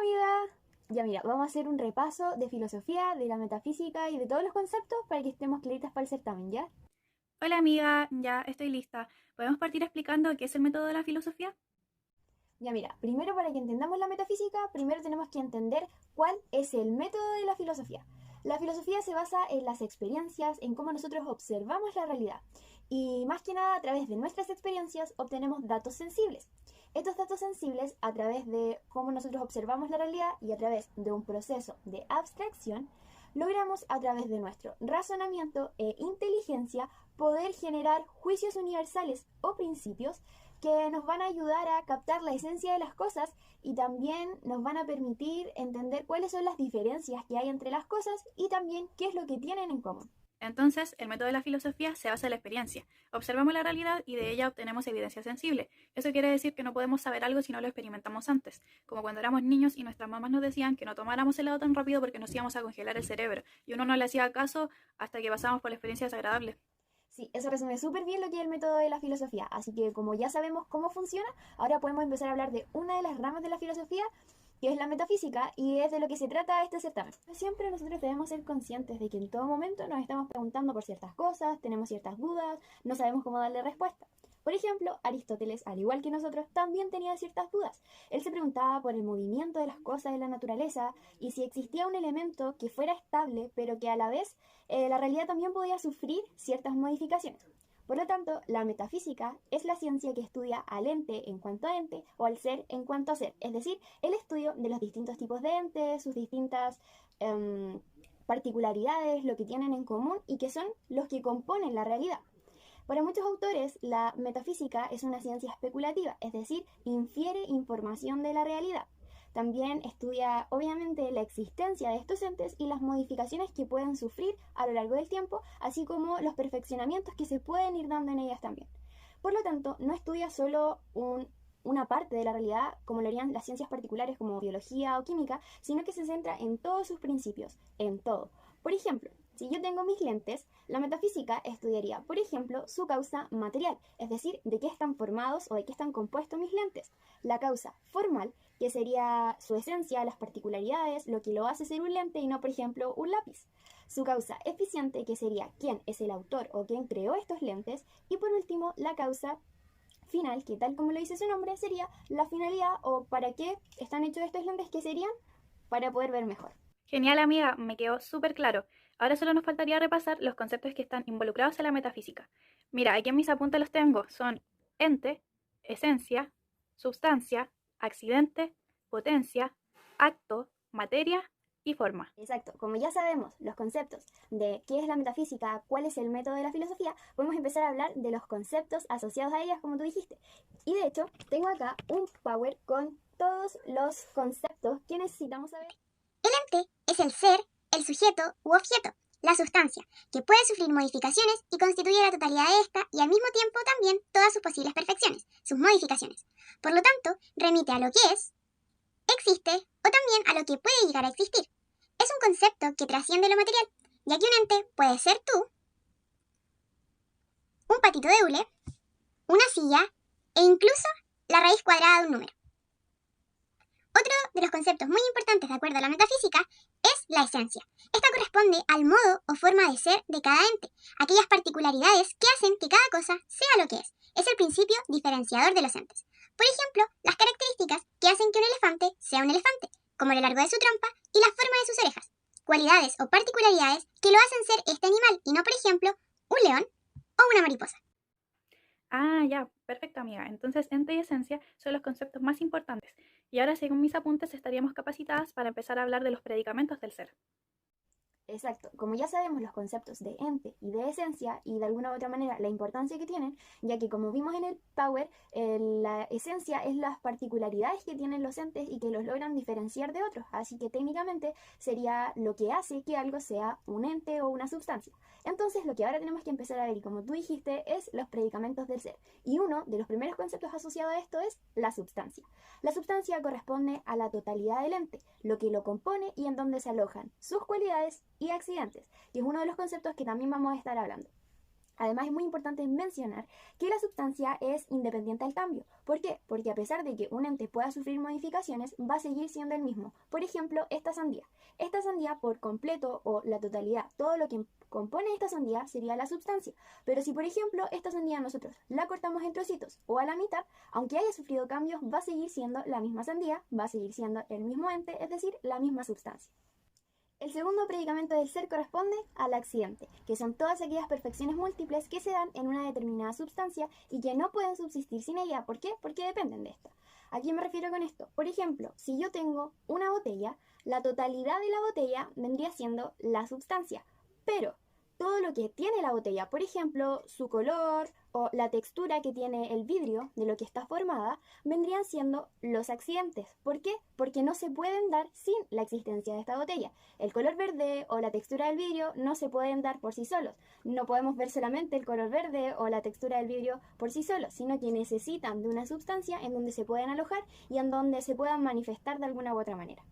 amiga. Ya mira, vamos a hacer un repaso de filosofía, de la metafísica y de todos los conceptos para que estemos claritas para el certamen, ¿ya? Hola amiga, ya estoy lista. ¿Podemos partir explicando qué es el método de la filosofía? Ya mira, primero para que entendamos la metafísica, primero tenemos que entender cuál es el método de la filosofía. La filosofía se basa en las experiencias, en cómo nosotros observamos la realidad. Y más que nada, a través de nuestras experiencias obtenemos datos sensibles. Estos datos sensibles, a través de cómo nosotros observamos la realidad y a través de un proceso de abstracción, logramos a través de nuestro razonamiento e inteligencia poder generar juicios universales o principios que nos van a ayudar a captar la esencia de las cosas y también nos van a permitir entender cuáles son las diferencias que hay entre las cosas y también qué es lo que tienen en común. Entonces, el método de la filosofía se basa en la experiencia. Observamos la realidad y de ella obtenemos evidencia sensible. Eso quiere decir que no podemos saber algo si no lo experimentamos antes, como cuando éramos niños y nuestras mamás nos decían que no tomáramos helado tan rápido porque nos íbamos a congelar el cerebro, y uno no le hacía caso hasta que pasamos por la experiencia desagradable. Sí, eso resume súper bien lo que es el método de la filosofía. Así que como ya sabemos cómo funciona, ahora podemos empezar a hablar de una de las ramas de la filosofía, que es la metafísica, y es de lo que se trata este certamen. Siempre nosotros debemos ser conscientes de que en todo momento nos estamos preguntando por ciertas cosas, tenemos ciertas dudas, no sabemos cómo darle respuesta. Por ejemplo, Aristóteles, al igual que nosotros, también tenía ciertas dudas. Él se preguntaba por el movimiento de las cosas en la naturaleza y si existía un elemento que fuera estable, pero que a la vez la realidad también podía sufrir ciertas modificaciones. Por lo tanto, la metafísica es la ciencia que estudia al ente en cuanto a ente o al ser en cuanto a ser, es decir, el estudio de los distintos tipos de entes, sus distintas particularidades, lo que tienen en común y que son los que componen la realidad. Para muchos autores, la metafísica es una ciencia especulativa, es decir, infiere información de la realidad. También estudia, obviamente, la existencia de estos entes y las modificaciones que pueden sufrir a lo largo del tiempo, así como los perfeccionamientos que se pueden ir dando en ellas también. Por lo tanto, no estudia solo una parte de la realidad como lo harían las ciencias particulares como biología o química, sino que se centra en todos sus principios, en todo. Por ejemplo, si yo tengo mis lentes, la metafísica estudiaría, por ejemplo, su causa material, es decir, de qué están formados o de qué están compuestos mis lentes. La causa formal, que sería su esencia, las particularidades, lo que lo hace ser un lente y no, por ejemplo, un lápiz. Su causa eficiente, que sería quién es el autor o quién creó estos lentes. Y por último, la causa final, que tal como lo dice su nombre, sería la finalidad o para qué están hechos estos lentes, que serían para poder ver mejor. Genial amiga, me quedó súper claro. Ahora solo nos faltaría repasar los conceptos que están involucrados en la metafísica. Mira, aquí en mis apuntes los tengo. Son ente, esencia, substancia, accidente, potencia, acto, materia y forma. Exacto, como ya sabemos los conceptos de qué es la metafísica, cuál es el método de la filosofía, podemos empezar a hablar de los conceptos asociados a ellas, como tú dijiste. Y de hecho, tengo acá un Power con todos los conceptos que necesitamos saber. El ente es el ser, el sujeto u objeto, la sustancia, que puede sufrir modificaciones y constituye la totalidad de esta y al mismo tiempo también todas sus posibles perfecciones, sus modificaciones. Por lo tanto, remite a lo que es, existe o también a lo que puede llegar a existir. Es un concepto que trasciende lo material, ya que un ente puede ser tú, un patito de hule, una silla e incluso la raíz cuadrada de un número. Otro de los conceptos muy importantes de acuerdo a la metafísica es la esencia. Esta corresponde al modo o forma de ser de cada ente, aquellas particularidades que hacen que cada cosa sea lo que es. Es el principio diferenciador de los entes. Por ejemplo, las características que hacen que un elefante sea un elefante, como lo largo de su trompa y la forma de sus orejas. Cualidades o particularidades que lo hacen ser este animal y no, por ejemplo, un león o una mariposa. Ah, ya, perfecto amiga. Entonces, ente y esencia son los conceptos más importantes. Y ahora, según mis apuntes, estaríamos capacitadas para empezar a hablar de los predicamentos del ser. Exacto, como ya sabemos los conceptos de ente y de esencia y de alguna u otra manera la importancia que tienen, ya que como vimos en el Power, la esencia es las particularidades que tienen los entes y que los logran diferenciar de otros, así que técnicamente sería lo que hace que algo sea un ente o una sustancia. Entonces lo que ahora tenemos que empezar a ver, y como tú dijiste, es los predicamentos del ser. Y uno de los primeros conceptos asociados a esto es la substancia. La substancia corresponde a la totalidad del ente, lo que lo compone y en donde se alojan sus cualidades y accidentes, y es uno de los conceptos que también vamos a estar hablando. Además, es muy importante mencionar que la substancia es independiente al cambio. ¿Por qué? Porque a pesar de que un ente pueda sufrir modificaciones, va a seguir siendo el mismo. Por ejemplo, esta sandía. Esta sandía por completo o la totalidad, todo lo que compone esta sandía sería la substancia. Pero si, por ejemplo, esta sandía nosotros la cortamos en trocitos o a la mitad, aunque haya sufrido cambios, va a seguir siendo la misma sandía, va a seguir siendo el mismo ente, es decir, la misma substancia. El segundo predicamento del ser corresponde al accidente, que son todas aquellas perfecciones múltiples que se dan en una determinada substancia y que no pueden subsistir sin ella. ¿Por qué? Porque dependen de esta. ¿A qué me refiero con esto? Por ejemplo, si yo tengo una botella, la totalidad de la botella vendría siendo la substancia, pero todo lo que tiene la botella, por ejemplo, su color o la textura que tiene el vidrio de lo que está formada, vendrían siendo los accidentes. ¿Por qué? Porque no se pueden dar sin la existencia de esta botella. El color verde o la textura del vidrio no se pueden dar por sí solos. No podemos ver solamente el color verde o la textura del vidrio por sí solos, sino que necesitan de una sustancia en donde se pueden alojar y en donde se puedan manifestar de alguna u otra manera.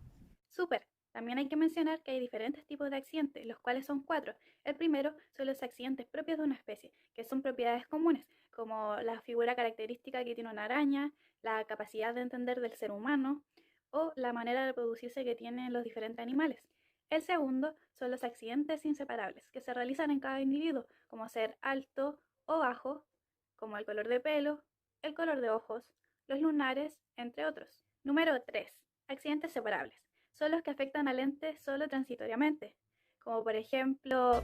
Súper. También hay que mencionar que hay diferentes tipos de accidentes, los cuales son 4. El primero son los accidentes propios de una especie, que son propiedades comunes, como la figura característica que tiene una araña, la capacidad de entender del ser humano o la manera de reproducirse que tienen los diferentes animales. El segundo son los accidentes inseparables, que se realizan en cada individuo, como ser alto o bajo, como el color de pelo, el color de ojos, los lunares, entre otros. Número 3. Accidentes separables. Son los que afectan al ente solo transitoriamente, como por ejemplo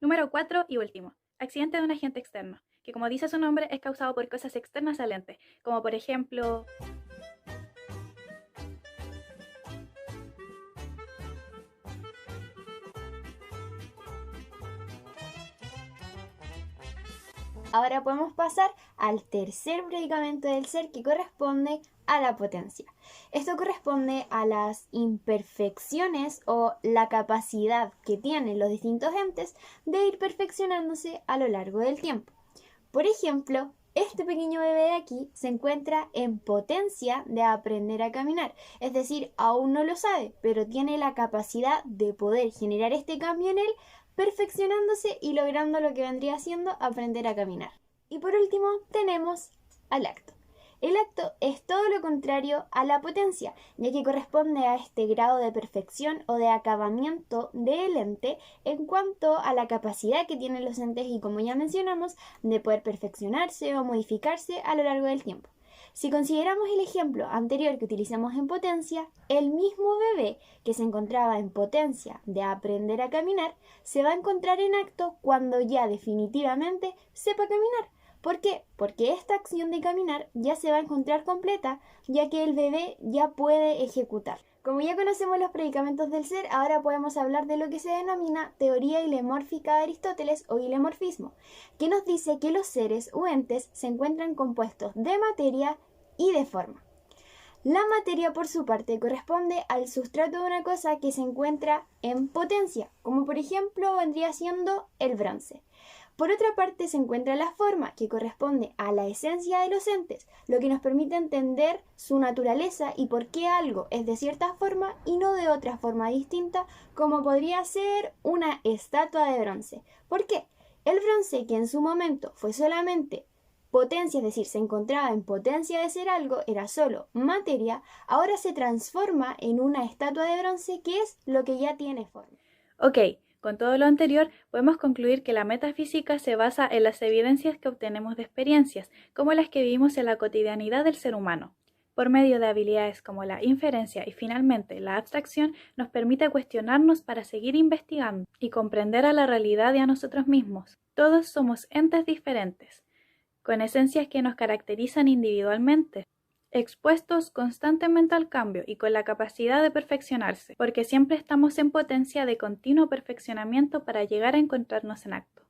Número 4 y último, accidente de un agente externo, que como dice su nombre es causado por cosas externas al ente, como por ejemplo Ahora podemos pasar al tercer predicamento del ser, que corresponde a la potencia. Esto corresponde a las imperfecciones o la capacidad que tienen los distintos entes de ir perfeccionándose a lo largo del tiempo. Por ejemplo, este pequeño bebé de aquí se encuentra en potencia de aprender a caminar, es decir, aún no lo sabe, pero tiene la capacidad de poder generar este cambio en él, perfeccionándose y logrando lo que vendría siendo aprender a caminar. Y por último tenemos al acto. El acto es todo lo contrario a la potencia, ya que corresponde a este grado de perfección o de acabamiento del ente en cuanto a la capacidad que tienen los entes y, como ya mencionamos, de poder perfeccionarse o modificarse a lo largo del tiempo. Si consideramos el ejemplo anterior que utilizamos en potencia, el mismo bebé que se encontraba en potencia de aprender a caminar se va a encontrar en acto cuando ya definitivamente sepa caminar. ¿Por qué? Porque esta acción de caminar ya se va a encontrar completa, ya que el bebé ya puede ejecutar. Como ya conocemos los predicamentos del ser, ahora podemos hablar de lo que se denomina teoría hilemórfica de Aristóteles o hilemorfismo, que nos dice que los seres o entes se encuentran compuestos de materia y de forma. La materia, por su parte, corresponde al sustrato de una cosa que se encuentra en potencia, como por ejemplo vendría siendo el bronce. Por otra parte se encuentra la forma, que corresponde a la esencia de los entes, lo que nos permite entender su naturaleza y por qué algo es de cierta forma y no de otra forma distinta, como podría ser una estatua de bronce. ¿Por qué? El bronce, que en su momento fue solamente potencia, es decir, se encontraba en potencia de ser algo, era solo materia, ahora se transforma en una estatua de bronce que es lo que ya tiene forma. Ok, con todo lo anterior, podemos concluir que la metafísica se basa en las evidencias que obtenemos de experiencias, como las que vivimos en la cotidianidad del ser humano. Por medio de habilidades como la inferencia y finalmente la abstracción, nos permite cuestionarnos para seguir investigando y comprender a la realidad y a nosotros mismos. Todos somos entes diferentes, con esencias que nos caracterizan individualmente, expuestos constantemente al cambio y con la capacidad de perfeccionarse, porque siempre estamos en potencia de continuo perfeccionamiento para llegar a encontrarnos en acto.